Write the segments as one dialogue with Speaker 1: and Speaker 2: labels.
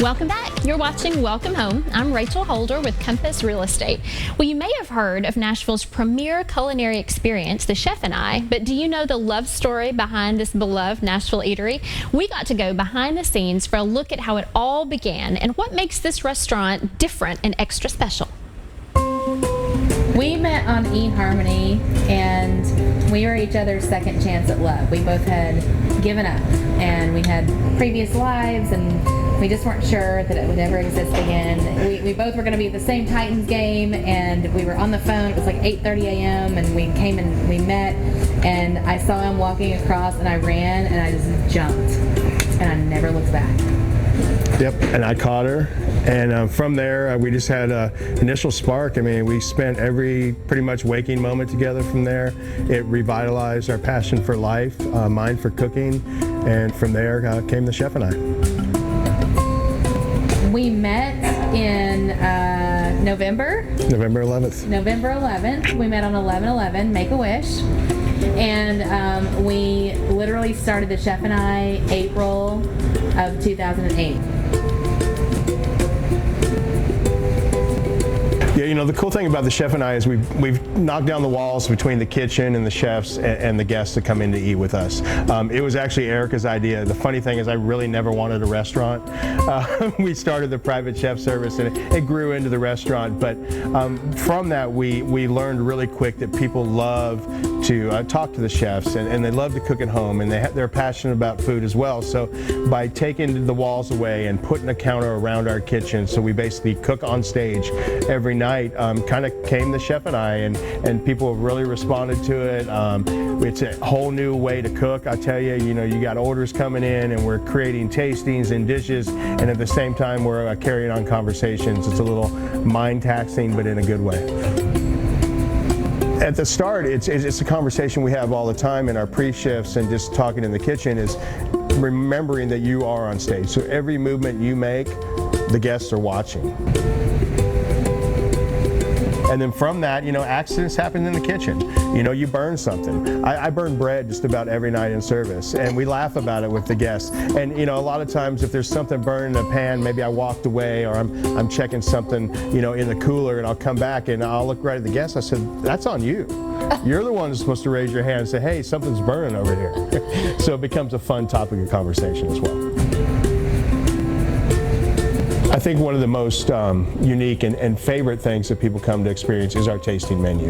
Speaker 1: Welcome back. You're watching Welcome Home. I'm Rachel Holder with Compass Real Estate. Well, you may have heard of Nashville's premier culinary experience, The Chef and I, but do you know the love story behind this beloved Nashville eatery? We got to go behind the scenes for a look at how it all began and what makes this restaurant different and extra special.
Speaker 2: We met on eHarmony, and we were each other's second chance at love. We both had given up, and we had previous lives, and we just weren't sure that it would ever exist again. We both were going to be at the same Titans game, and we were on the phone. It was like 8:30 a.m., and we came and we met, and I saw him walking across, and I ran, and I just jumped, and I never looked back.
Speaker 3: Yep, and I caught her, and from there we just had an initial spark. I mean, we spent every pretty much waking moment together from there. It revitalized our passion for life, mine for cooking, and from there came the chef and I.
Speaker 2: We met in November
Speaker 3: 11th.
Speaker 2: November 11th. We met on 11/11, Make-A-Wish. And we literally started the Chef and I April of 2008.
Speaker 3: Yeah, you know, the cool thing about the Chef and I is we've knocked down the walls between the kitchen and the chefs and the guests that come in to eat with us. It was actually Erica's idea. The funny thing is I really never wanted a restaurant. We started the private chef service and it grew into the restaurant, but from that we learned really quick that people love to talk to the chefs and they love to cook at home, and they're passionate about food as well. So by taking the walls away and putting a counter around our kitchen, so we basically cook on stage every night, kind of came the Chef and I, and people have really responded to it. It's a whole new way to cook. I tell you, you know, you got orders coming in and we're creating tastings and dishes, and at the same time we're carrying on conversations. It's a little mind taxing, but in a good way. At the start, it's a conversation we have all the time in our pre-shifts and just talking in the kitchen, is remembering that you are on stage. So every movement you make, the guests are watching. And then from that, you know, accidents happen in the kitchen. You know, you burn something. I burn bread just about every night in service, and we laugh about it with the guests. And you know, a lot of times if there's something burning in a pan, maybe I walked away or I'm checking something, you know, in the cooler, and I'll come back and I'll look right at the guests. I said, that's on you. You're the one who's supposed to raise your hand and say, hey, something's burning over here. So it becomes a fun topic of conversation as well. I think one of the most unique and favorite things that people come to experience is our tasting menu.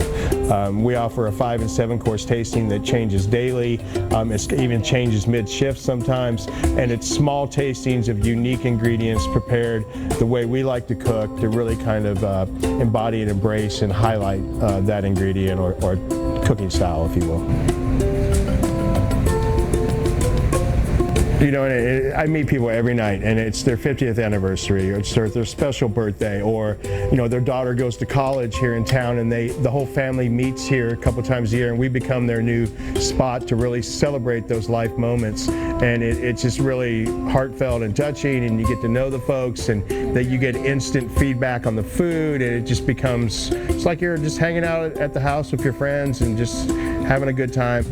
Speaker 3: We offer a 5- and 7-course tasting that changes daily. It even changes mid-shift sometimes, and it's small tastings of unique ingredients prepared the way we like to cook to really kind of embody and embrace and highlight that ingredient or cooking style, if you will. You know, and I meet people every night, and it's their 50th anniversary, or it's their special birthday, or you know, their daughter goes to college here in town, and the whole family meets here a couple times a year, and we become their new spot to really celebrate those life moments. And it's just really heartfelt and touching, and you get to know the folks, and that you get instant feedback on the food, and it just becomes, it's like you're just hanging out at the house with your friends and just having a good time.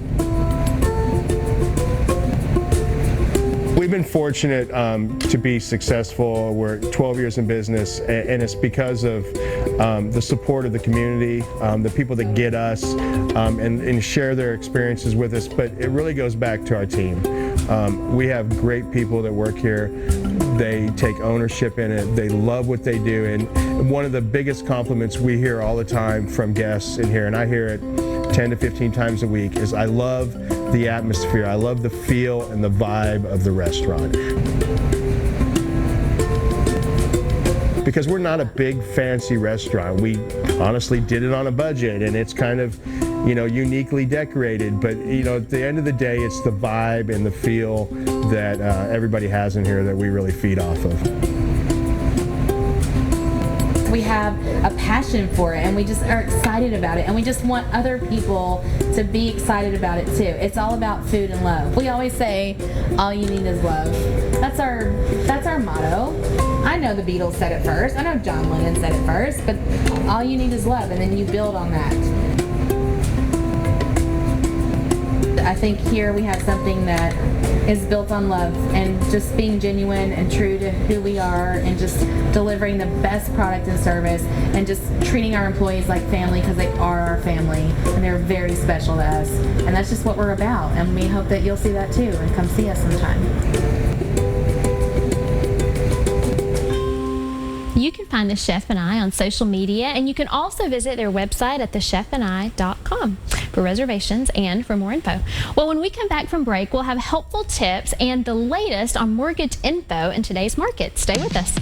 Speaker 3: We've been fortunate to be successful. We're 12 years in business, and it's because of the support of the community, the people that get us and share their experiences with us, but it really goes back to our team. We have great people that work here. They take ownership in it. They love what they do, and one of the biggest compliments we hear all the time from guests in here, and I hear it 10 to 15 times a week, is I love the atmosphere. I love the feel and the vibe of the restaurant. Because we're not a big fancy restaurant. We honestly did it on a budget, and it's kind of, you know, uniquely decorated, but you know, at the end of the day, it's the vibe and the feel that everybody has in here that we really feed off of.
Speaker 2: We have a passion for it, and we just are excited about it, and we just want other people to be excited about it too. It's all about food and love. We always say, all you need is love. That's our motto. I know the Beatles said it first. I know John Lennon said it first, but all you need is love, and then you build on that. I think here we have something that is built on love and just being genuine and true to who we are, and just delivering the best product and service, and just treating our employees like family, because they are our family and they're very special to us. And that's just what we're about, and we hope that you'll see that too and come see us sometime.
Speaker 1: You can find The Chef and I on social media, and you can also visit their website at thechefandI.com for reservations and for more info. Well, when we come back from break, we'll have helpful tips and the latest on mortgage info in today's market. Stay with us.